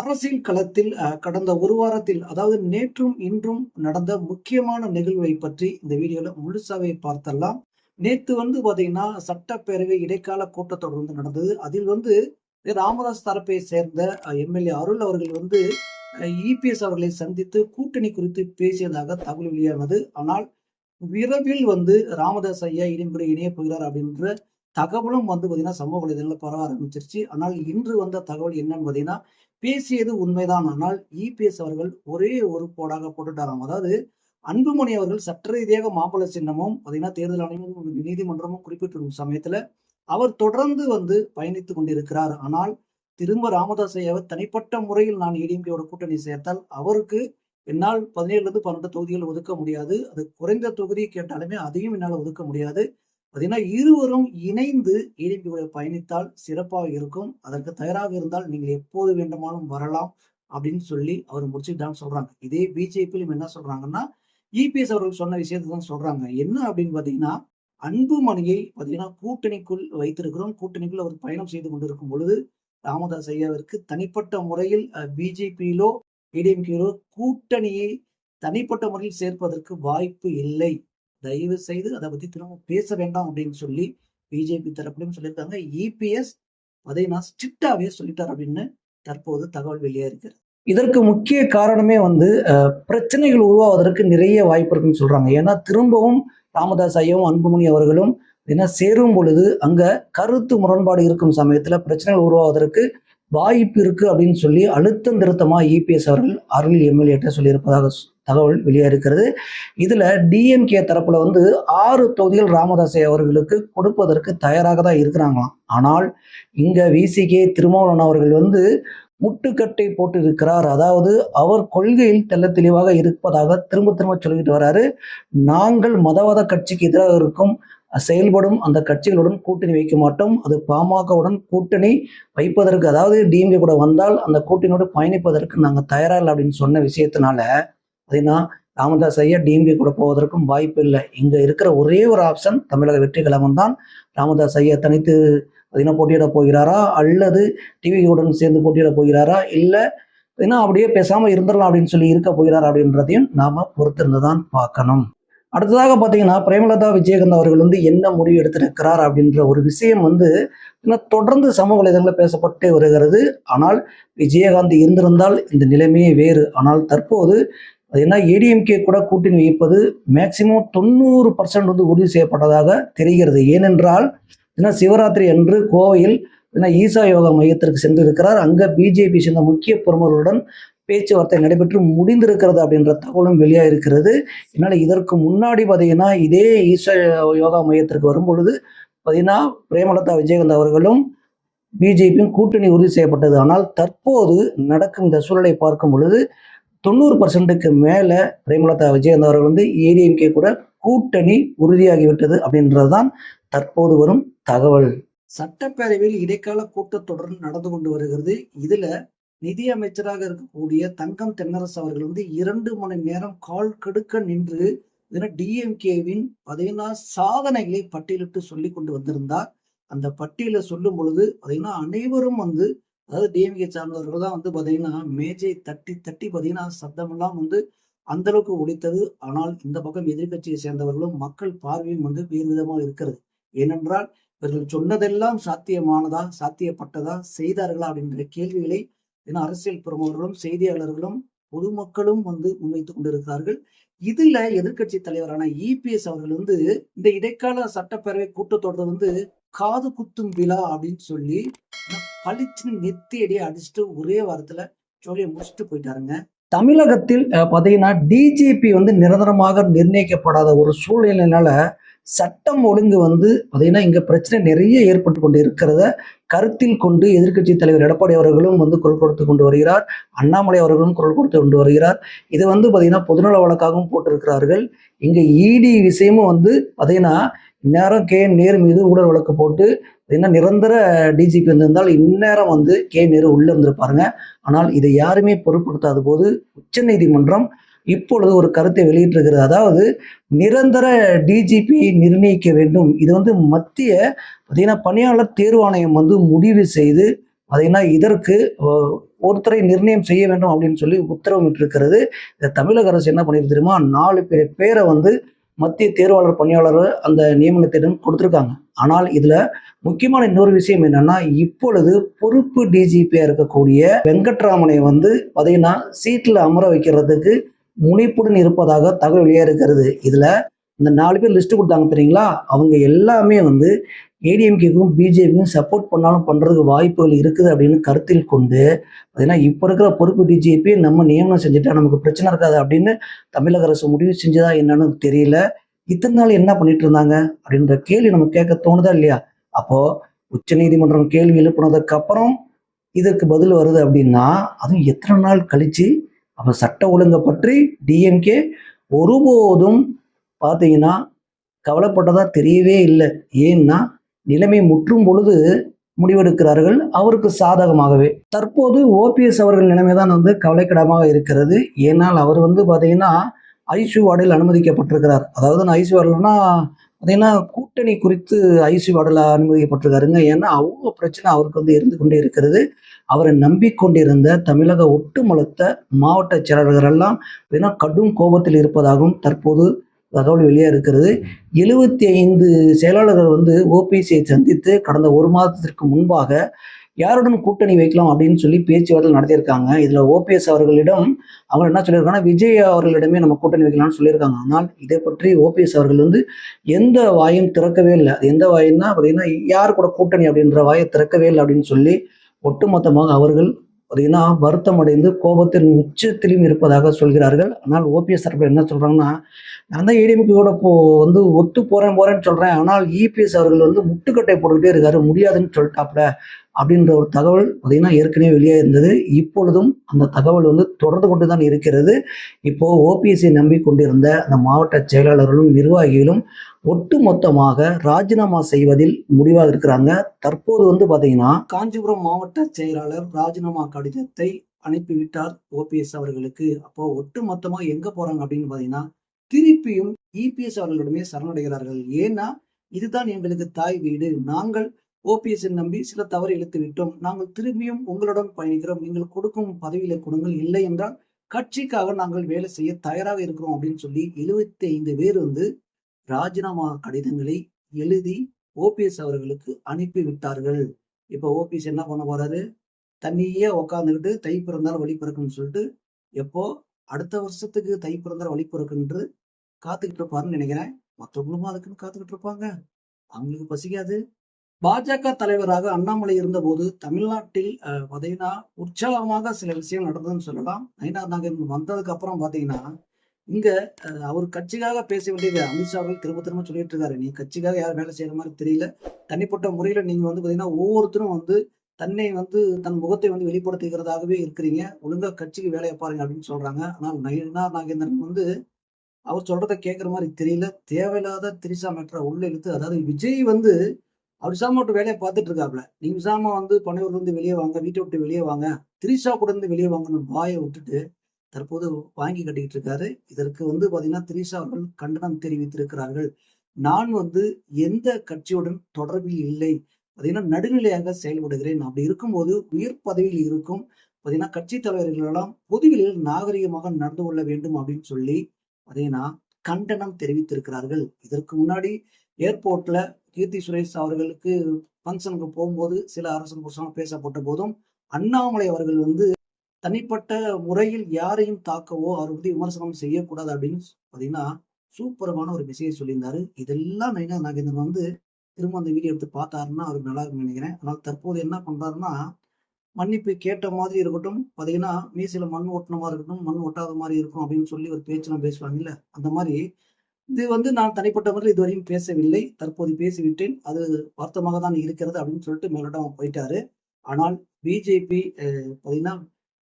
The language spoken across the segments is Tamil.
அரசியல் களத்தில் கடந்த ஒரு வாரத்தில் அதாவது நேற்றும் இன்றும் நடந்த முக்கியமான நிகழ்வை பற்றி இந்த வீடியோல முழுசாவே பார்த்தரலாம். நேத்து பார்த்தீங்கன்னா, சட்டப்பேரவை இடைக்கால கூட்டத்தொடர் நடந்தது. அதில் ராமதாஸ் தரப்பை சேர்ந்த எம்எல்ஏ அருள் அவர்கள் இபிஎஸ் அவர்களை சந்தித்து கூட்டணி குறித்து பேசியதாக தகவல் வெளியானது. ஆனால் விரைவில் ராமதாஸ் ஐயா இடிமுறை இணைய போகிறார் அப்படின்ற தகவலும் பார்த்தீங்கன்னா சமூக வலைதளங்கள்ல பரவ ஆரம்பிச்சிருச்சு. ஆனால் இன்று வந்த தகவல் என்னன்னு பார்த்தீங்கன்னா, பேசியது உண்மைதான். ஆனால் இபிஎஸ் அவர்கள் ஒரே ஒரு போடாக போட்டுட்டாராம். அதாவது அன்புமணி அவர்கள் சட்ட ரீதியாக மாம்பழ சின்னமும் பார்த்தீங்கன்னா தேர்தல் ஆணையமும் நீதிமன்றமும் குறிப்பிட்டிருக்கும் சமயத்துல அவர் தொடர்ந்து பயணித்துக் கொண்டிருக்கிறார். ஆனால் திரும்ப ராமதாஸ் ஐயாவை தனிப்பட்ட முறையில் நான் ஏடிஎம்கேயோட கூட்டணி சேர்த்தால் அவருக்கு என்னால் 17 தொகுதிகள் ஒதுக்க முடியாது. அது குறைந்த தொகுதி கேட்டாலுமே அதையும் என்னால் ஒதுக்க முடியாது. பார்த்தீங்கன்னா இருவரும் இணைந்து ஏடிஎம்கே பயணித்தால் சிறப்பாக இருக்கும். அதற்கு தயாராக இருந்தால் நீங்கள் எப்போது வேண்டுமானாலும் வரலாம் அப்படின்னு சொல்லி அவர் முடிச்சுட்டான்னு சொல்றாங்க. இதே பிஜேபியிலும் என்ன சொல்றாங்கன்னா, இபிஎஸ் அவர்கள் சொன்ன விஷயத்தை தான் சொல்றாங்க. என்ன அப்படின்னு பார்த்தீங்கன்னா, அன்புமணியை பார்த்தீங்கன்னா கூட்டணிக்குள் வைத்திருக்கிறோம். கூட்டணிக்குள் அவர் பயணம் செய்து கொண்டிருக்கும் பொழுது ராமதாஸ் ஐயாவிற்கு தனிப்பட்ட முறையில் பிஜேபியிலோ ஏடிஎம்கேலோ கூட்டணியை தனிப்பட்ட முறையில் சேர்ப்பதற்கு வாய்ப்பு இல்லை. தயவு செய்து அதை பத்தி திரும்ப பேச வேண்டாம் அப்படின்னு சொல்லி பிஜேபி தரப்புலையும் சொல்லியிருக்காங்க. இபிஎஸ் அதை நான் ஸ்ட்ரிக்டாவே சொல்லிட்டார் அப்படின்னு தற்போது தகவல் வெளியா இருக்கிறது. இதற்கு முக்கிய காரணமே பிரச்சனைகள் உருவாவதற்கு நிறைய வாய்ப்பு இருக்குன்னு சொல்றாங்க. ஏன்னா திரும்பவும் ராமதாஸ் ஐயாவும் அன்புமணி அவர்களும் சேரும் பொழுது அங்க கருத்து முரண்பாடு இருக்கும் சமயத்துல பிரச்சனைகள் உருவாவதற்கு வாய்ப்பு இருக்கு அப்படின்னு சொல்லி அழுத்தம் திருத்தமா இபிஎஸ் அவர்கள் அருள் எம்எல்ஏட்ட சொல்லியிருப்பதாக தகவல் வெளியா இருக்கிறது. இதுல டிஎம்கே தரப்புல 6 தொகுதிகள் ராமதாஸ் அவர்களுக்கு கொடுப்பதற்கு தயாராக தான் இருக்கிறாங்களாம். ஆனால் இங்க விசிகே திருமாவளவன் அவர்கள் முட்டுக்கட்டை போட்டு இருக்கிறார். அதாவது அவர் கொள்கையில் தெள்ள தெளிவாக இருப்பதாக திரும்ப திரும்ப சொல்லிக்கிட்டு வர்றாரு. நாங்கள் மதவாத கட்சிக்கு எதிராக இருக்கும் செயல்படும் அந்த கட்சிகளுடன் கூட்டணி வைக்க மாட்டோம். அது பாமகவுடன் கூட்டணி வைப்பதற்கு, அதாவது டிஎம்கே கூட வந்தால் அந்த கூட்டணியோடு பயணிப்பதற்கு நாங்கள் தயாரா இல்லை அப்படின்னு சொன்ன விஷயத்தினால அப்படின்னா ராமதாஸ் ஐயா டிஎம்கே கூட போவதற்கும் வாய்ப்பு இல்லை. இங்க இருக்கிற ஒரே ஒரு ஆப்ஷன் தமிழக வெற்றி கழகம் தான். ராமதாஸ் ஐயா தனித்து போட்டியிட போகிறாரா அல்லது டிவியுடன் சேர்ந்து போட்டியிட போகிறாரா, இல்லை அப்படியே பேசாம இருந்துடலாம் அப்படின்னு சொல்லி இருக்க போகிறாரா அப்படின்றதையும் நாம பொறுத்திருந்துதான் பார்க்கணும். அடுத்ததாக பார்த்தீங்கன்னா, பிரேமலதா விஜயகாந்த் அவர்கள் என்ன முடிவு எடுத்திருக்கிறார் அப்படின்ற ஒரு விஷயம் தொடர்ந்து சமூக வலைதளங்களில் பேசப்பட்டே வருகிறது. ஆனால் விஜயகாந்த் இருந்திருந்தால் இந்த நிலைமையே வேறு. ஆனால் தற்போது ஏடிஎம்கே கூட கூட்டணி வைப்பது மேக்சிமம் 90% உறுதி செய்யப்பட்டதாக தெரிகிறது. ஏனென்றால் சிவராத்திரி அன்று கோவையில் ஈசா யோகா மையத்திற்கு சென்றிருக்கிறார். அங்க பிஜேபி சேர்ந்த முக்கிய பிரமுகர்களுடன் பேச்சுவார்த்தை நடைபெற்று முடிந்திருக்கிறது அப்படின்ற தகவலும் வெளியாக இருக்கிறது. இதனால இதற்கு முன்னாடி பார்த்தீங்கன்னா இதே ஈசா யோகா மையத்திற்கு வரும்பொழுது பார்த்தீங்கன்னா பிரேமலதா விஜயகாந்த் அவர்களும் பிஜேபியும் கூட்டணி உறுதி செய்யப்பட்டது. ஆனால் தற்போது நடக்கும் இந்த சூழலை பார்க்கும் பொழுது 90%க்கு மேல பிரேமலதா விஜயகாந்த் அவர்கள் ஏடிஎம்கே கூட கூட்டணி உறுதியாகிவிட்டது அப்படின்றதுதான் தற்போது வரும் தகவல். சட்டப்பேரவையில் இடைக்கால கூட்டத்தொடர் நடந்து கொண்டு வருகிறது. இதுல நிதி அமைச்சராக இருக்கக்கூடிய தங்கம் தென்னரசு அவர்கள் 2 மணி நேரம் கால் கெடுக்க நின்று டிஎம்கேவின் சாதனைகளை பட்டியலிட்டு சொல்லி கொண்டு வந்திருந்தார். அந்த பட்டியலை சொல்லும் பொழுது அனைவரும் அதாவது டிஎம்கே சார்ந்தவர்கள் தான் மேஜை தட்டி தட்டி சத்தமெல்லாம் அந்த அளவுக்கு ஒழித்தது. ஆனால் இந்த பக்கம் எதிர்கட்சியை சேர்ந்தவர்களும் மக்கள் பார்வையும் வேறு விதமாக இருக்கிறது. ஏனென்றால் இவர்கள் சொன்னதெல்லாம் சாத்தியமானதா, சாத்தியப்பட்டதா, செய்தார்களா அப்படின்ற கேள்விகளை அரசியல் பிரமுகர்களும் செய்தியாளர்களும் பொதுமக்களும் முன்வைத்துக் கொண்டிருக்கிறார்கள். இதுல எதிர்கட்சி தலைவரான இபிஎஸ் அவர்கள் இந்த இடைக்கால சட்டப்பேரவை கூட்டத்தொடர் காது குத்தும் விழா அப்படின்னு சொல்லி பளிச்சுன்னு நெத்தியடியை அடிச்சுட்டு ஒரே வாரத்துல சொல்லிய முடிச்சுட்டு போயிட்டாருங்க. தமிழகத்தில் பார்த்தீங்கன்னா டிஜிபி நிரந்தரமாக நிர்ணயிக்கப்படாத ஒரு சூழ்நிலையினால சட்டம் ஒழுங்கு பார்த்தீங்கன்னா இங்க பிரச்சனை நிறைய ஏற்பட்டு கொண்டு இருக்கிறத கருத்தில் கொண்டு எதிர்கட்சி தலைவர் எடப்பாடி அவர்களும் குரல் கொடுத்து கொண்டு வருகிறார். அண்ணாமலை அவர்களும் குரல் கொடுத்து கொண்டு வருகிறார். இது பார்த்தீங்கன்னா பொதுநல வழக்காகவும் போட்டிருக்கிறார்கள். இங்க இடி விஷயமும் பார்த்தீங்கன்னா இந்நேரம் நேரு மீது ஊழல் வழக்கு போட்டு நிரந்தர டிஜிபி இருந்தால் இந்நேரம் நேரு உள்ள இருந்திருப்பாருங்க. ஆனால் இதை யாருமே பொருட்படுத்தாத போது உச்ச நீதிமன்றம் இப்பொழுது ஒரு கருத்தை வெளியிட்டிருக்கிறது. அதாவது நிரந்தர டிஜிபி நிர்ணயிக்க வேண்டும். இது மத்திய பணியாளர் தேர்வாணையம் முடிவு செய்து இதற்கு ஒருத்தரை நிர்ணயம் செய்ய வேண்டும் அப்படின்னு சொல்லி உத்தரவிட்டிருக்கிறது. இந்த தமிழக அரசு என்ன பண்ணிருக்கு தெரியுமா? 4 பேரை வந்து மத்திய தேர்வாளர் பணியாளர் அந்த நியமனத்திடம் கொடுத்திருக்காங்க. ஆனால் இதுல முக்கியமான இன்னொரு விஷயம் என்னன்னா, இப்பொழுது பொறுப்பு டிஜிபியா இருக்கக்கூடிய வெங்கட்ராமனை வந்து பாத்தீங்கன்னா சீட்ல அமர வைக்கிறதுக்கு முனைப்புடன் இருப்பதாக தகவல் வெளியா இருக்கிறது. இதுல இந்த 4 பேர் லிஸ்ட் கொடுத்தாங்க தெரியுங்களா? அவங்க எல்லாமே வந்து ஏடிஎம்கேக்கும் பிஜேபிக்கும் சப்போர்ட் பண்ணாலும் பண்றதுக்கு வாய்ப்புகள் இருக்குது அப்படின்னு கருத்தில் கொண்டு பார்த்தீங்கன்னா இப்போ இருக்கிற பொறுப்பு டிஜிபி நம்ம நியமனம் செஞ்சுட்டா நமக்கு பிரச்சனை இருக்காது அப்படின்னு தமிழக அரசு முடிவு செஞ்சதா என்னன்னு தெரியல. இத்தனை நாள் என்ன பண்ணிட்டு இருந்தாங்க அப்படின்ற கேள்வி நம்ம கேட்க தோணுதா இல்லையா? அப்போ உச்ச நீதிமன்றம் கேள்வி எழுப்பினதுக்கு அப்புறம் இதற்கு பதில் வருது அப்படின்னா அதுவும் எத்தனை நாள் கழிச்சு. அப்ப சட்ட ஒழுங்கை பற்றி டிஎம்கே ஒருபோதும் பார்த்தீங்கன்னா கவலைப்பட்டதா தெரியவே இல்லை. ஏன்னா நிலைமை முற்றும் பொழுது முடிவெடுக்கிறார்கள் அவருக்கு சாதகமாகவே. தற்போது ஓபிஎஸ் அவர்கள் நிலைமைதான் வந்து கவலைக்கிடமாக இருக்கிறது. ஏனால் அவர் வந்து பார்த்தீங்கன்னா ஐசியூ வார்டில் அனுமதிக்கப்பட்டிருக்கிறார். அதாவது நான் ஐசியூ வார்டுலன்னா பார்த்தீங்கன்னா கூட்டணி குறித்து ஐசியூ வார்டில் அனுமதிக்கப்பட்டிருக்காருங்க. ஏன்னா அவ்வளோ பிரச்சனை அவருக்கு வந்து இருந்து கொண்டே இருக்கிறது. அவரை நம்பிக்கொண்டிருந்த தமிழக ஒட்டுமொத்த மாவட்ட செயலாளர்கள் எல்லாம் கடும் கோபத்தில் இருப்பதாகவும் தற்போது தகவல் வெளியே இருக்கிறது. 75 செயலாளர்கள் வந்து ஓபிஎஸ்ஐ சந்தித்து கடந்த 1 மாதத்திற்கு முன்பாக யாருடன் கூட்டணி வைக்கலாம் அப்படின்னு சொல்லி பேச்சுவார்த்தை நடத்தியிருக்காங்க. இதுல ஓபிஎஸ் அவர்களிடம் அவங்க என்ன சொல்லியிருக்காங்கன்னா விஜய் அவர்களிடமே நம்ம கூட்டணி வைக்கலாம்னு சொல்லியிருக்காங்க. ஆனால் இதை பற்றி ஓபிஎஸ் அவர்கள் வந்து எந்த வாயும் திறக்கவே இல்லை. அது எந்த வாயின்னா பார்த்தீங்கன்னா யார் கூட கூட்டணி அப்படின்ற வாயை திறக்கவே இல்லை அப்படின்னு சொல்லி ஒட்டுமொத்தமாக அவர்கள் பார்த்தீங்கன்னா வருத்தம் அடைந்து கோபத்தின் உச்சத்திலும் இருப்பதாக சொல்கிறார்கள். ஆனால் ஓபிஎஸ் தரப்பில் என்ன சொல்றாங்கன்னா, நான் தான் ஏடிஎம்கே கூட வந்து ஒத்து போறேன்னு சொல்றேன். ஆனால் இபிஎஸ் அவர்கள் வந்து முட்டுக்கட்டை போட்டுக்கிட்டே இருக்காரு, முடியாதுன்னு சொல்லிட்டாப்ல அப்படின்ற ஒரு தகவல் பார்த்தீங்கன்னா ஏற்கனவே வெளியே இருந்தது. இப்பொழுதும் அந்த தகவல் வந்து தொடர்ந்து கொண்டு தான் இருக்கிறது. இப்போ ஓபிஎஸ்ஐ நம்பிக்கொண்டிருந்த அந்த மாவட்ட செயலாளர்களும் நிர்வாகிகளும் ஒட்டுமொத்தமாக ராஜினாமா செய்வதில் முடிவாக இருக்கிறாங்க. தற்போது வந்து பாத்தீங்கன்னா காஞ்சிபுரம் மாவட்ட செயலாளர் ராஜினாமா கடிதத்தை அனுப்பிவிட்டார் ஓபிஎஸ் அவர்களுக்கு. அப்போ ஒட்டுமொத்தமா எங்க போறாங்க அப்படின்னு பாத்தீங்கன்னா திருப்பியும் இபிஎஸ் அவர்களிடமே சரணடைகிறார்கள். ஏன்னா இதுதான் எங்களுக்கு தாய் வீடு, நாங்கள் ஓபிஎஸ் நம்பி சில தவறு இழுத்து விட்டோம், நாங்கள் திரும்பியும் உங்களுடன் பயணிக்கிறோம், நீங்கள் கொடுக்கும் பதவியில கொடுங்கள், இல்லை என்றால் கட்சிக்காக நாங்கள் வேலை செய்ய தயாராக இருக்கிறோம் அப்படின்னு சொல்லி 75 பேர் வந்து ராஜினாமா கடிதங்களை எழுதி ஓபிஎஸ் அவர்களுக்கு அனுப்பி விட்டார்கள். இப்ப ஓபிஎஸ் என்ன பண்ண போறாரு? தண்ணியே உக்காந்துக்கிட்டு தை பிறந்தால் வழி பிறக்குன்னு சொல்லிட்டு எப்போ அடுத்த வருஷத்துக்கு தை பிறந்தால் வழி பிறக்குன்று காத்துக்கிட்டு இருப்பாருன்னு நினைக்கிறேன். மற்றவங்களும் அதுக்குன்னு காத்துக்கிட்டு இருப்பாங்க, அவங்களுக்கு பசிக்காது. பாஜக தலைவராக அண்ணாமலை இருந்தபோது தமிழ்நாட்டில் பாத்தீங்கன்னா உற்சாகமாக சில விஷயம் நடந்ததுன்னு சொல்லலாம். நயினார் நாகேந்திரன் வந்ததுக்கு அப்புறம் பாத்தீங்கன்னா இங்க அவர் கட்சிக்காக பேச வேண்டியது அமித்ஷா அவர்கள் திரும்ப திரும்ப சொல்லிட்டு இருக்காரு. நீ கட்சிக்காக யாரும் வேலை செய்யற மாதிரி தெரியல, தனிப்பட்ட முறையில நீங்க வந்து பாத்தீங்கன்னா ஒவ்வொருத்தரும் வந்து தன்னை வந்து தன் முகத்தை வந்து வெளிப்படுத்துகிறதாகவே இருக்கிறீங்க, ஒழுங்கா கட்சிக்கு வேலையை பாருங்க அப்படின்னு சொல்றாங்க. ஆனால் நயினார் நாகேந்திரன் வந்து அவர் சொல்றதை கேட்கிற மாதிரி தெரியல. தேவையில்லாத திரிசா மேட்டரை உள்ள இழுத்து, அதாவது விஜய் வந்து அவர் விசாமா விட்டு வேலையை பார்த்துட்டு இருக்காப்ல, நீங்க விசாமா வந்து பனையூர்ல இருந்து வெளியே வாங்க, வீட்டை விட்டு வெளியே வாங்க, திரிஷா கூட இருந்து வெளியே வாங்கன்னு வாயை விட்டுட்டு தற்போது வாங்கி கட்டிக்கிட்டு இருக்காரு. இதற்கு வந்து பாத்தீங்கன்னா திரிஷா அவர்கள் கண்டனம் தெரிவித்திருக்கிறார்கள். நான் வந்து எந்த கட்சியுடன் தொடர்பில் இல்லை, பாத்தீங்கன்னா நடுநிலையாக செயல்படுகிறேன், அப்படி இருக்கும்போது உயர் பதவியில் இருக்கும் பாத்தீங்கன்னா கட்சி தலைவர்கள் எல்லாம் பொதுவெளியில் நாகரிகமாக நடந்து கொள்ள வேண்டும் அப்படின்னு சொல்லி பாத்தீங்கன்னா கண்டனம் தெரிவித்திருக்கிறார்கள். இதற்கு முன்னாடி ஏர்போர்ட்ல கீர்த்தி சுரேஷ் அவர்களுக்கு ஃபங்க்ஷனுக்கு போகும்போது சில அரசன் புருஷன் பேசப்பட்ட போதும் அண்ணாமலை அவர்கள் வந்து தனிப்பட்ட முறையில் யாரையும் தாக்கவோ அவர் வந்து விமர்சனம் செய்யக்கூடாது அப்படின்னு பாத்தீங்கன்னா சூப்பரமான ஒரு விஷயம் சொல்லியிருந்தாரு. இதெல்லாம் நயினார் நாகேந்திரன் வந்து திரும்ப அந்த வீடியோ எடுத்து பார்த்தாருன்னா அவருக்கு நல்லா இருக்கும்னு நினைக்கிறேன். ஆனால் தற்போது என்ன பண்றாருன்னா மன்னிப்பு கேட்ட மாதிரி இருக்கட்டும், பாத்தீங்கன்னா மீசில மண் ஒட்டின மாதிரி இருக்கட்டும், மண் ஒட்டாத மாதிரி இருக்கும் அப்படின்னு சொல்லி ஒரு பேச்செல்லாம் பேசுவாங்கல்ல, அந்த மாதிரி இது வந்து நான் தனிப்பட்ட முறையில் இதுவரையும் பேசவில்லை, தற்போது பேசிவிட்டேன், அது வருத்தமாக தான் இருக்கிறது அப்படின்னு சொல்லிட்டு மேலிடம் போயிட்டாரு. ஆனால் பிஜேபி பாத்தீங்கன்னா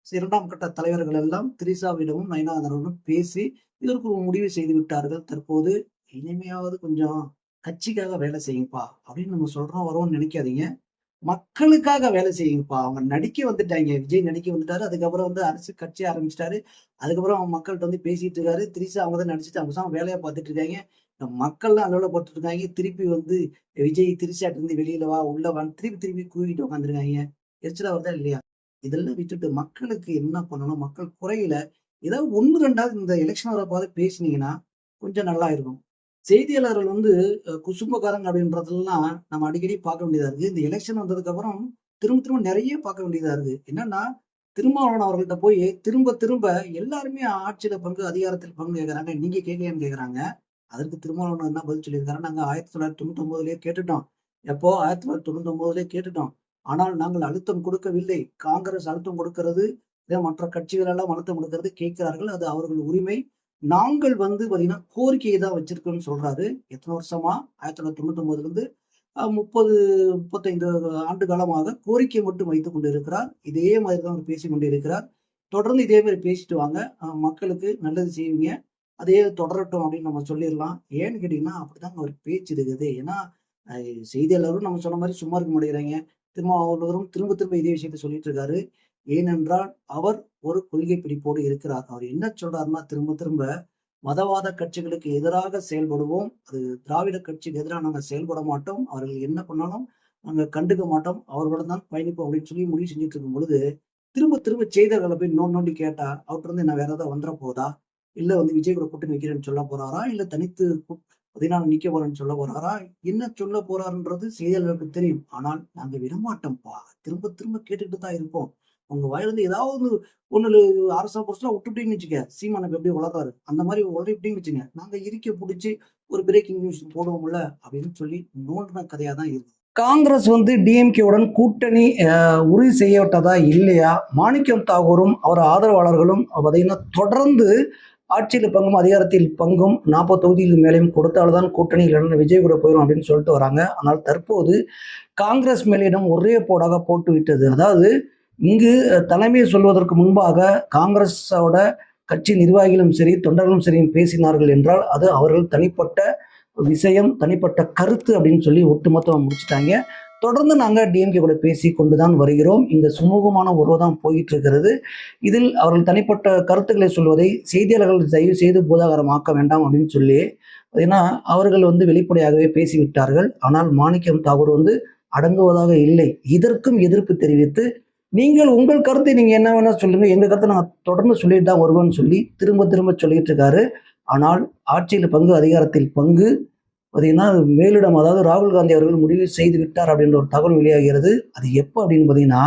2ஆம் கட்ட தலைவர்கள் எல்லாம் திரிஷாவிடமும் நயினாரிடமும் பேசி இதற்கு ஒரு முடிவு செய்து விட்டார்கள். தற்போது இனிமையாவது கொஞ்சம் கட்சிக்காக வேலை செய்யுங்கப்பா அப்படின்னு நம்ம சொல்றோம் வரோம்னு நினைக்காதீங்க, மக்களுக்காக வேலை செய்யுங்கப்பா. அவங்க நடிக்க வந்துட்டாங்க, விஜய் நடிக்க வந்துட்டாரு, அதுக்கப்புறம் வந்து அரசு கட்சி ஆரம்பிச்சிட்டாரு, அதுக்கப்புறம் அவங்க மக்கள்கிட்ட வந்து பேசிட்டு இருக்காரு. திரிஷா அவங்க தான் நடிச்சுட்டு அவங்க வேலையா பார்த்துட்டு இருக்காங்க, மக்கள்லாம் அலுவலப்பட்டு இருக்காங்க. திருப்பி வந்து விஜய் திரிஷாட்டு இருந்து வெளியில வா உள்ள வான்னு திருப்பி திருப்பி கூவிட்டு உட்காந்துருக்காங்க. எரிச்சலா வருதா இல்லையா? இதெல்லாம் விட்டுட்டு மக்களுக்கு என்ன பண்ணணும், மக்கள் குறையில ஏதாவது 1, 2வது இந்த எலக்ஷன் வரப்பாவது பேசினீங்கன்னா, கொஞ்சம் நல்லா இருக்கும். செய்தியாளர்கள் வந்து குசும்பக்காரங்க அப்படின்றதெல்லாம் நம்ம அடிக்கடி பார்க்க வேண்டியதா இருக்கு. இந்த எலக்ஷன் வந்ததுக்கப்புறம் திரும்ப திரும்ப நெறைய பார்க்க வேண்டியதா இருக்கு. என்னன்னா, திருமாவளவன் அவர்கள்ட்ட போய் திரும்ப திரும்ப எல்லாருமே ஆட்சியில பங்கு, அதிகாரத்தில் பங்கு கேட்கறாங்க. நீங்க கேட்கலையான்னு கேட்கறாங்க. அதற்கு திருமாவளவன் என்ன பதில் சொல்லியிருக்காரு, நாங்க 1999லயே கேட்டுட்டோம். எப்போ 1999லயே கேட்டுட்டோம். ஆனால் நாங்கள் அழுத்தம் கொடுக்கவில்லை. காங்கிரஸ் அழுத்தம் கொடுக்கிறது, இதே மற்ற கட்சிகள் எல்லாம் அழுத்தம் கொடுக்கிறது கேட்கிறார்கள். அது அவர்கள் உரிமை. நாங்கள் வந்து பார்த்தீங்கன்னா, கோரிக்கையை தான் வச்சிருக்கோம்னு சொல்றாரு. எத்தன வருஷமா? 1999லிருந்து 30, 35 ஆண்டு காலமாக கோரிக்கை மட்டும் வைத்துக் கொண்டிருக்கிறார். இதே மாதிரி தான் அவர் பேசிக் கொண்டிருக்கிறார். தொடர்ந்து இதே மாரி பேசிட்டு வாங்க. மக்களுக்கு நல்லது செய்வீங்க. அதே தொடரட்டும் அப்படின்னு நம்ம சொல்லிறலாம். ஏன்னு கேட்டீங்கன்னா, அப்படிதாங்க அவர் பேச்சு இருக்குது. ஏன்னா, அ செய்தியாளரும் நம்ம சொன்ன மாரி சும்மா இருக்க மாட்டேங்கிறாய்ங்க. திருமாவளவரும் திரும்ப திரும்ப இதே விஷயத்த சொல்லிட்டு இருக்காரு. ஏனென்றால், அவர் ஒரு கொள்கை பிடிப்போடு இருக்கிறார். அவர் என்ன சொல்றாருன்னா, திரும்ப திரும்ப மதவாத கட்சிகளுக்கு எதிராக செயல்படுவோம். அது திராவிட கட்சிக்கு எதிரா நாங்க செயல்பட மாட்டோம். அவர்கள் என்ன பண்ணாலும் நாங்க கண்டுக்க மாட்டோம். அவர்களுடன் தான் பயணிப்போம் அப்படின்னு சொல்லி முடிவு செஞ்சுட்டு இருக்கும் பொழுது, திரும்ப திரும்ப செய்தியாளர்கள போய் நோண்டி நோண்டி கேட்டா, அவர்ட்ட இருந்து என்ன வேற ஏதாவது வந்துற போதா? இல்ல வந்து விஜய் கூட கூட்டணி வைக்கிறேன்னு சொல்ல போறாரா? இல்ல தனித்து பார்த்தீங்கன்னா நிக்க போறேன்னு சொல்ல போறாரா? என்ன சொல்ல போறாருன்றது செய்தியாளர்களுக்கு தெரியும். ஆனால் நாங்க விடமாட்டோம்ப்பா. திரும்ப திரும்ப கேட்டுட்டு தான் இருப்போம். உங்க வாயிலிருந்து ஏதாவது ஒண்ணு அரச புருஷனா விட்டுட்டீங்கன்னு வச்சுக்க, சீமான் இப்ப எப்படி உளறாரு, அந்த மாரி உளறிட்டீங்கன்னு வச்சுங்க, நாங்க இறுக்கி புடிச்சு ஒரு பிரேக்கிங் நியூஸ் போடுவோம்ல அப்படின்னு சொல்லி நோண்டுன கதையா தான் இருக்கு. காங்கிரஸ் வந்து டிஎம்கேவுடன் கூட்டணி உறுதி செய்யப்பட்டதா இல்லையா? மாணிக்கம் தாகூரும் அவர் ஆதரவாளர்களும் பார்த்தீங்கன்னா தொடர்ந்து ஆட்சியில பங்கும், அதிகாரத்தில் பங்கும் 40 தொகுதிகளுக்கு மேலேயும் கொடுத்தால்தான் கூட்டணி, இல்லைன்னா விஜய் கூட போயிரும் அப்படின்னு சொல்லிட்டு வராங்க. ஆனால் தற்போது காங்கிரஸ் மேலிடம் ஒரே போடாக போட்டு விட்டது. அதாவது இங்கு தலைமையை சொல்வதற்கு முன்பாக காங்கிரஸோட கட்சி நிர்வாகிகளும் சரி, தொண்டர்களும் சரி பேசினார்கள் என்றால் அது அவர்கள் தனிப்பட்ட விஷயம், தனிப்பட்ட கருத்து அப்படின்னு சொல்லி ஒட்டுமொத்தமா முடிச்சுட்டாங்க. தொடர்ந்து நாங்க டிஎம்கே கூட பேசி கொண்டுதான் வருகிறோம். இங்க சுமூகமான உறவு தான் போயிட்டு இருக்கிறது. இதில் அவர்கள் தனிப்பட்ட கருத்துக்களை சொல்வதை செய்தியாளர்கள் தயவு செய்து பூதாகரமாக்க வேண்டாம் அப்படின்னு சொல்லி ஏன்னா அவர்கள் வந்து வெளிப்படையாகவே பேசிவிட்டார்கள். ஆனால் மாணிக்கம் தாகூர் வந்து அடங்குவதாக இல்லை. இதற்கும் எதிர்ப்பு தெரிவித்து நீங்கள் உங்கள் கருத்தை நீங்க என்ன வேணா சொல்லுங்க. எங்க கருத்தை நான் தொடர்ந்து சொல்லிட்டு தான் வருவேன்னு சொல்லி திரும்ப திரும்ப சொல்லிட்டு இருக்காரு. ஆனால் ஆட்சியில பங்கு, அதிகாரத்தில் பங்கு பார்த்தீங்கன்னா மேலிடம் அதாவது ராகுல் காந்தி அவர்கள் முடிவு செய்து விட்டார் அப்படின்ற ஒரு தகவல் வெளியாகிறது. அது எப்போ அப்படின்னு பார்த்தீங்கன்னா,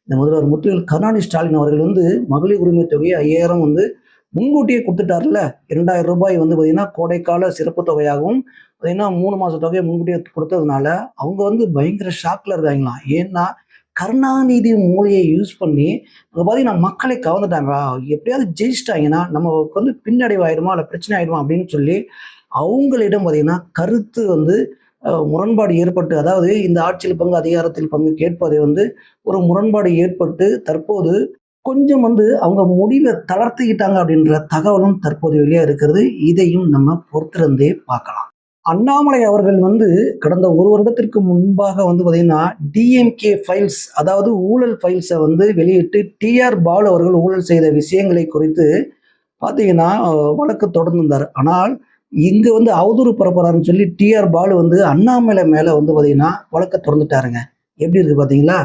இந்த முதல்வர் முத்துவேல் கருணாநிதி ஸ்டாலின் அவர்கள் வந்து மகளிர் உரிமை தொகையை 5000 வந்து முன்கூட்டியே குடுத்துட்டார்ல. ரூ. 2000 வந்து பார்த்தீங்கன்னா, கோடைக்கால சிறப்பு தொகையாகவும் பார்த்தீங்கன்னா 3 மாச தொகையை முன்கூட்டியே குடுத்ததுனால, அவங்க வந்து பயங்கர ஷாக்ல இருக்காங்களாம். ஏன்னா, கருணாநிதி மூளையை யூஸ் பண்ணி அங்க பார்த்தீங்கன்னா மக்களை கவர்ந்துட்டாங்களா, எப்படியாவது ஜெயிச்சுட்டாங்கன்னா, நமக்கு வந்து பின்னடைவு ஆயிடுமா, இல்ல பிரச்சனை ஆயிடுமா அப்படின்னு சொல்லி அவங்களிடம் பார்த்தீங்கன்னா கருத்து வந்து முரண்பாடு ஏற்பட்டு அதாவது இந்த ஆட்சியில் பங்கு, அதிகாரத்தில் பங்கு கேட்பதை வந்து ஒரு முரண்பாடு ஏற்பட்டு தற்போது கொஞ்சம் வந்து அவங்க முடிவை தளர்த்திக்கிட்டாங்க அப்படின்ற தகவலும் தற்போது வெளியா இருக்கிறது. இதையும் நம்ம பொறுத்திருந்தே பார்க்கலாம். அண்ணாமலை அவர்கள் வந்து கடந்த 1 வருடத்திற்கு முன்பாக வந்து பார்த்தீங்கன்னா, டிஎம்கே ஃபைல்ஸ் அதாவது ஊழல் ஃபைல்ஸ வந்து வெளியிட்டு டிஆர் பாலு அவர்கள் ஊழல் செய்த விஷயங்களை குறித்து பார்த்தீங்கன்னா, வழக்கு தொடர்ந்திருந்தார். ஆனால் இங்க வந்து அவதூறு பரப்புறாருன்னு சொல்லி டிஆர் பாலு வந்து அண்ணாமலை மேல வந்து பார்த்தீங்கன்னா, வழக்க தொறந்துட்டாருங்க. எப்படி இருக்கு பார்த்தீங்களா?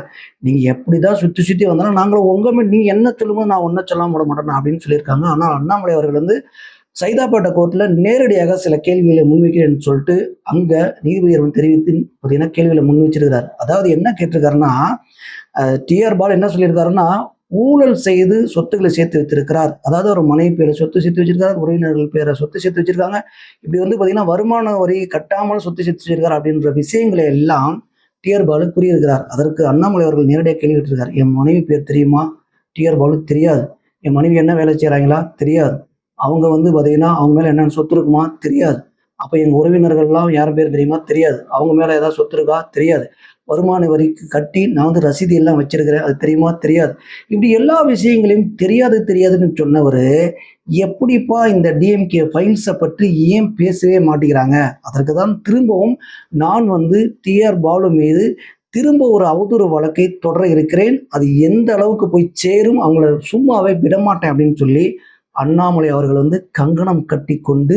நீங்க எப்படிதான் சுத்தி சுத்தி வந்தாலும் நாங்களும் உங்க மேல் நீங்க என்ன சொல்லும்போது நான் ஒன்னும் சொல்லாம விட மாட்டேன் அப்படின்னு சொல்லியிருக்காங்க. ஆனால் அண்ணாமலை அவர்கள் வந்து சைதாப்பேட்டை கோர்ட்ல நேரடியாக சில கேள்விகளை முன்வைக்கிறேன்னு சொல்லிட்டு அங்க நீதிபதி தெரிவித்து பார்த்தீங்கன்னா கேள்விகளை முன் வச்சிருக்கிறார். அதாவது என்ன கேட்டிருக்காருன்னா, டிஆர் பாலு என்ன சொல்லியிருக்காருன்னா, ஊழல் செய்து சொத்துக்களை சேர்த்து வைத்திருக்கிறார். அதாவது ஒரு மனைவி பேரை சொத்து சேர்த்து வச்சிருக்காரு, உறவினர்கள் பேரை சொத்து சேர்த்து வச்சிருக்காங்க. இப்படி வந்து பார்த்தீங்கன்னா வருமான வரி கட்டாமல் சொத்து சேர்த்து வச்சிருக்காரு அப்படின்ற விஷயங்களை எல்லாம் டிஆர் பாலு கூறியிருக்கிறார். அதற்கு அண்ணாமலை அவர்கள் நேரடியாக கேள்வி கேட்டிருக்காரு. என் மனைவி பேர் தெரியுமா? டிஆர் பாலு தெரியாது. என் மனைவி என்ன வேலை செய்யறாங்களா? தெரியாது. அவங்க வந்து பார்த்தீங்கன்னா அவங்க மேல என்னென்ன சொத்து இருக்குமா? தெரியாது. அப்ப எங்க உறவினர்கள்லாம் யார் பேர் தெரியுமா? தெரியாது. அவங்க மேல ஏதாவது சொத்து இருக்கா? தெரியாது. வருமான வரிக்கு கட்டி நான் வந்து ரசீது எல்லாம் வச்சிருக்கிறேன். அது தெரியுமா? தெரியாது. இப்படி எல்லா விஷயங்களையும் தெரியாதுன்னு சொன்னவரு, எப்படிப்பா இந்த டிஎம்கே ஃபைல்ஸ பற்றி ஏன் பேசவே மாட்டேங்கிறாங்க? அதற்கு தான் திரும்பவும் நான் வந்து டிஆர் பாலு மீது திரும்ப ஒரு அவதூறு வழக்கை தொடர இருக்கிறேன். அது எந்த அளவுக்கு போய் சேரும், அவங்கள சும்மாவே விடமாட்டேன் அப்படின்னு சொல்லி அண்ணாமலை அவர்கள் வந்து கங்கணம் கட்டி கொண்டு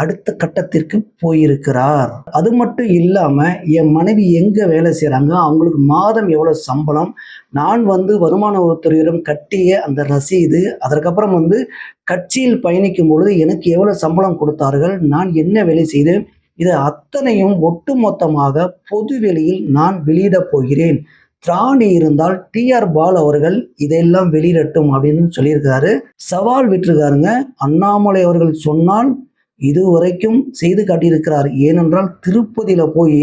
அடுத்த கட்டத்திற்கு போயிருக்கிறார். அது மட்டும் இல்லாம என் மனைவி எங்க வேலை செய்றாங்க, அவங்களுக்கு மாதம் எவ்வளவு சம்பளம், நான் வந்து வருமான வரித்துறையிடம் கட்டிய அந்த ரசீது, அதற்கப்புறம் வந்து கட்சியில் பயணிக்கும் பொழுது எனக்கு எவ்வளவு சம்பளம் கொடுத்தார்கள், நான் என்ன வேலை செய்தேன், இது அத்தனையும் ஒட்டுமொத்தமாக பொது வெளியில் நான் வெளியிடப் போகிறேன். திராணி இருந்தால் டி.ஆர். பாலு அவர்கள் இதையெல்லாம் வெளியிடட்டும் அப்படின்னு சொல்லியிருக்காரு. சவால் விட்டுருக்காருங்க. அண்ணாமலை அவர்கள் சொன்னால் இதுவரைக்கும் செய்து காட்டியிருக்கிறார். ஏனென்றால் திருப்பதியில போய்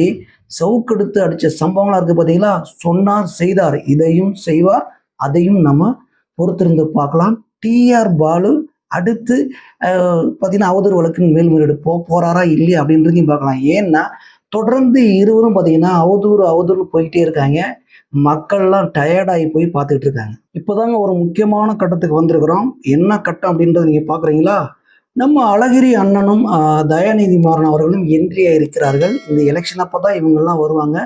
சவுக்கெடுத்து அடிச்ச சம்பவங்களா இருக்கு பார்த்தீங்களா? சொன்னார் செய்தார். இதையும் செய்வார். அதையும் நம்ம பொறுத்திருந்து பார்க்கலாம். டி.ஆர். பாலு அடுத்து பார்த்தீங்கன்னா அவதூறு வழக்கின் மேல்முறையீடு போறாரா இல்லையா அப்படின்றதையும் பார்க்கலாம். ஏன்னா தொடர்ந்து இருவரும் பார்த்தீங்கன்னா அவதூறு போய்கிட்டே இருக்காங்க. மக்கள்லாம் டயர்டாகி போய் பார்த்துக்கிட்டு இருக்காங்க. இப்போதாங்க ஒரு முக்கியமான கட்டத்துக்கு வந்திருக்கிறோம். என்ன கட்டம் அப்படின்றத நீங்க பார்க்குறீங்களா? நம்ம அழகிரி அண்ணனும் தயாநிதி மாறன் அவர்களும் என்ட்ரியா இருக்கிறார்கள். இந்த எலெக்ஷன் அப்பதான் இவங்கெல்லாம் வருவாங்க.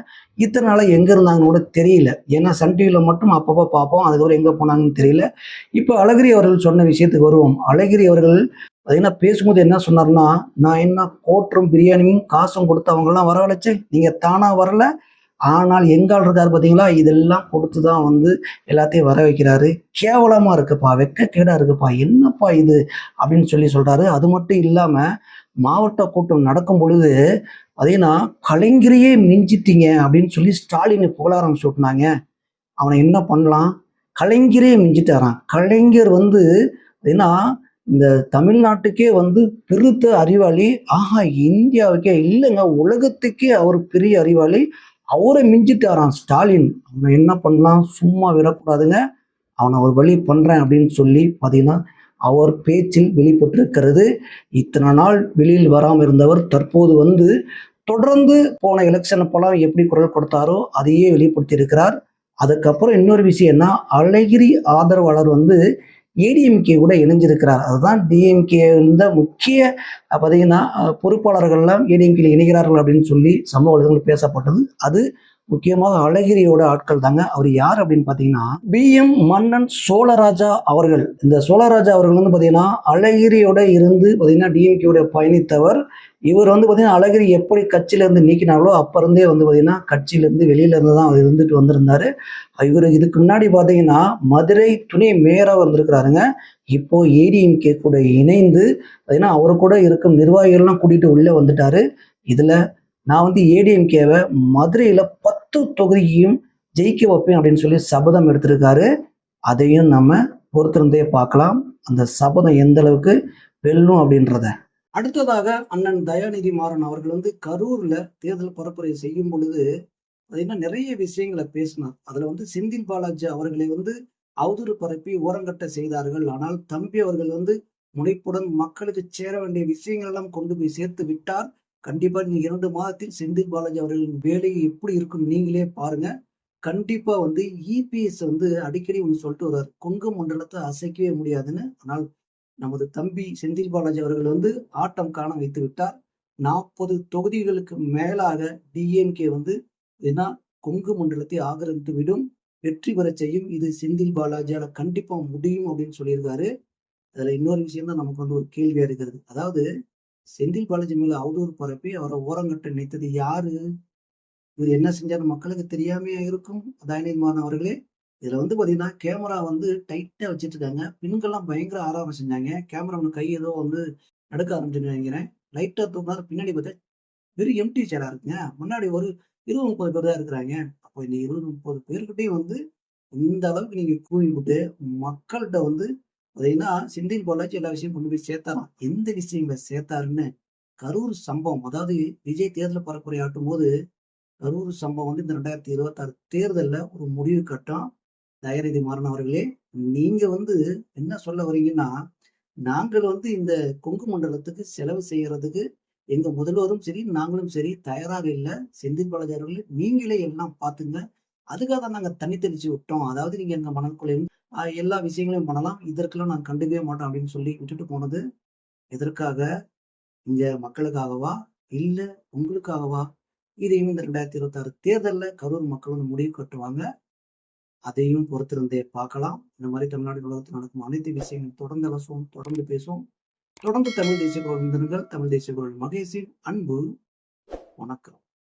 இத்தனை நாளா எங்க இருந்தாங்கன்னு கூட தெரியல. ஏன்னா சன் டிவியில மட்டும் அப்பப்போ பார்ப்போம். அதுக்கப்புறம் எங்க போனாங்கன்னு தெரியல. இப்போ அழகிரி அவர்கள் சொன்ன விஷயத்துக்கு வருவோம். அழகிரி அவர்கள் பார்த்தீங்கன்னா பேசும்போது என்ன சொன்னார்னா, நான் என்ன கோட்டும் பிரியாணியும் காசும் கொடுத்து அவங்கெல்லாம் வரவழைச்சேன், நீங்க தானா வரல. ஆனால் எங்கால் இருக்காரு பார்த்தீங்களா, இதெல்லாம் கொடுத்து தான் வந்து எல்லாத்தையும் வர வைக்கிறாரு. கேவலமா இருக்குப்பா, வெட்கக்கேடா இருக்குப்பா, என்னப்பா இது அப்படின்னு சொல்றாரு. அது மட்டும் இல்லாம மாவட்ட கூட்டம் நடக்கும் பொழுது பார்த்தீங்கன்னா கலைஞரையே மிஞ்சிட்டீங்க அப்படின்னு சொல்லி ஸ்டாலினை புகழ ஆரம்பிச்சு விட்டுனாங்க. அவனை என்ன பண்ணலாம், கலைஞரே மிஞ்சிட்டாரான். கலைஞர் வந்து பார்த்தீங்கன்னா இந்த தமிழ்நாட்டுக்கே வந்து பெருத்த அறிவாளி. ஆஹா, இந்தியாவுக்கே இல்லைங்க, உலகத்துக்கே அவர் பெரிய அறிவாளி. அவரை மிஞ்சிட்டாராம் ஸ்டாலின். அவனை என்ன பண்ணலாம், சும்மா விடக்கூடாதுங்க, அவனை ஒரு வழி பண்றேன் அப்படின்னு சொல்லி பார்த்தீங்கன்னா அவர் பேச்சில் வெளிப்பட்டிருக்கிறது. இத்தனை நாள் வெளியில் வராமல் இருந்தவர் தற்போது வந்து தொடர்ந்து போன எலெக்ஷன் அப்பெல்லாம் எப்படி குரல் கொடுத்தாரோ அதையே வெளிப்படுத்தி இருக்கிறார். அதுக்கப்புறம் இன்னொரு விஷயம்னா அழகிரி ஆதரவாளர் வந்து ஏடிஎம்கே கூட இணைஞ்சிருக்கிறார். அதுதான் டிஎம்கே இருந்த முக்கிய பார்த்தீங்கன்னா பொறுப்பாளர்கள்லாம் ஏடிஎம்கே இணைகிறார்கள் அப்படின்னு சொல்லி சமூக வலைதளங்கள் பேசப்பட்டது. அது முக்கியமாக அழகிரியோட ஆட்கள் தாங்க. அவர் யார் அப்படின்னு பார்த்தீங்கன்னா பி.எம். மன்னன் சோழராஜா அவர்கள். இந்த சோழராஜா அவர்கள் வந்து பார்த்தீங்கன்னா அழகிரியோட இருந்து பார்த்தீங்கன்னா டிஎம்கேயோட பயணித்தவர். இவர் வந்து பார்த்தீங்கன்னா அழகிரி எப்படி கட்சியிலேருந்து நீக்கினாங்களோ அப்போ இருந்தே வந்து பார்த்தீங்கன்னா கட்சியிலேருந்து வெளியில இருந்து தான் அவர் இருந்துட்டு வந்திருந்தாரு. இவர் இதுக்கு முன்னாடி பார்த்தீங்கன்னா மதுரை துணை மேயராக வந்திருக்கிறாருங்க. இப்போ ஏடிஎம்கே கூட இணைந்து பார்த்தீங்கன்னா அவர் கூட இருக்கும் நிர்வாகிகள்லாம் கூட்டிட்டு உள்ளே வந்துட்டாரு. இதுல நான் வந்து ஏடிஎம்கேவை மதுரையில 10 தொகுதியையும் ஜெயிக்க வைப்பேன் அப்படின்னு சொல்லி சபதம் எடுத்திருக்காரு. அதையும் நம்ம பொறுத்திருந்தே பார்க்கலாம், அந்த சபதம் எந்த அளவுக்கு வெல்லும் அப்படின்றத. அடுத்ததாக அண்ணன் தயாநிதி மாறன் அவர்கள் வந்து கரூர்ல தேர்தல் பரப்புரை செய்யும் பொழுது பார்த்தீங்கன்னா நிறைய விஷயங்களை பேசினார். அதுல வந்து செந்தில் பாலாஜி அவர்களை வந்து அவதூறு பரப்பி ஓரங்கட்ட செய்தார்கள். ஆனால் தம்பி அவர்கள் வந்து முனைப்புடன் மக்களுக்கு சேர வேண்டிய விஷயங்கள் எல்லாம் கொண்டு போய் சேர்த்து விட்டார். கண்டிப்பா நீங்க 2 மாதத்தில் செந்தில் பாலாஜி அவர்களின் வேலை எப்படி இருக்கும் நீங்களே பாருங்க. கண்டிப்பா வந்து இபிஎஸ் வந்து அடிக்கடி ஒன்று சொல்லிட்டு வர்றாரு, கொங்கு மண்டலத்தை அசைக்கவே முடியாதுன்னு. ஆனால் நமது தம்பி செந்தில் பாலாஜி அவர்கள் வந்து ஆட்டம் காண வைத்து விட்டார். 40 தொகுதிகளுக்கு மேலாக டிஎம்கே வந்து ஏன்னா கொங்கு மண்டலத்தை ஆக்கிரமித்து விடும், வெற்றி பெற செய்யும். இது செந்தில் பாலாஜியால கண்டிப்பா முடியும் அப்படின்னு சொல்லியிருக்காரு. அதுல இன்னொரு விஷயம் தான் நமக்கு வந்து ஒரு கேள்வியா இருக்கிறது. அதாவது செந்தில் பாலாஜி மேல அவதூறு பரப்பி அவரை ஓரங்கட்ட நினைத்தது யாரு? இவர் என்ன செஞ்சாரு மக்களுக்கு தெரியாமையா இருக்கும்? தயாநிதி மாறன் அவர்களே. இதுல வந்து பாத்தீங்கன்னா கேமரா வந்து டைட்டா வச்சிட்டு இருக்காங்க. பெண்கள்லாம் பயங்கர ஆராவம் செஞ்சாங்க. கேமராமேன் கை ஏதோ வந்து நடுக்க ஆரம்பிச்சுன்னு நினைக்கிறேன். லைட்டா தூக்கினாரு. பின்னாடி பார்த்தா வெறும் எம்டி சேரா இருக்குங்க. முன்னாடி ஒரு 20, 30 பேர் தான் இருக்கிறாங்க. அப்போ இந்த 20, 30 பேர்கிட்டையும் வந்து இந்த அளவுக்கு நீங்க கூவி விட்டு மக்கள்கிட்ட வந்து பாத்தீங்கன்னா செந்தில் பாலாஜி எல்லா விஷயம் கொண்டு போய் சேர்த்தாராம். எந்த விஷயங்களை சேர்த்தாருன்னு கரூர் சம்பவம், அதாவது விஜய் தேர்தல் பரப்புரை ஆட்டும் போது கரூர் சம்பவம் வந்து இந்த 2026 தேர்தல்ல ஒரு முடிவு கட்டம். தயாநிதி மாறன் அவர்களே, நீங்க வந்து என்ன சொல்ல வரீங்கன்னா, நாங்கள் வந்து இந்த கொங்கு மண்டலத்துக்கு செலவு செய்யறதுக்கு எங்க முதல்வரும் சரி, நாங்களும் சரி தயாராக இல்ல. செந்தில் பாலாஜி அவர்களே, நீங்களே எல்லாம் பாத்துங்க. அதுக்காக தான் நாங்க தண்ணி தெளிச்சு விட்டோம். அதாவது நீங்க எங்க மணற்கொள்ளையும் எல்லா விஷயங்களையும் பண்ணலாம். இதற்கெல்லாம் நாங்க கண்டுக்கவே மாட்டோம் அப்படின்னு சொல்லி விட்டுட்டு போனது எதற்காக? இங்க மக்களுக்காகவா? இல்ல உங்களுக்காகவா? இதையும் இந்த 2026 தேர்தல்ல கரூர் மக்கள் வந்து முடிவு கட்டுவாங்க. அதையும் பொறுத்திருந்தே பார்க்கலாம். இந்த மாதிரி தமிழ்நாடு உலகத்தில் நடக்கும் அனைத்து விஷயங்களும் தொடர்ந்து அலசுவோம், தொடர்ந்து பேசுவோம். தொடர்ந்து தமிழ் தேசிய குரல் தமிழ் தேசிய குரல் மகேஷின் அன்பு வணக்கம்.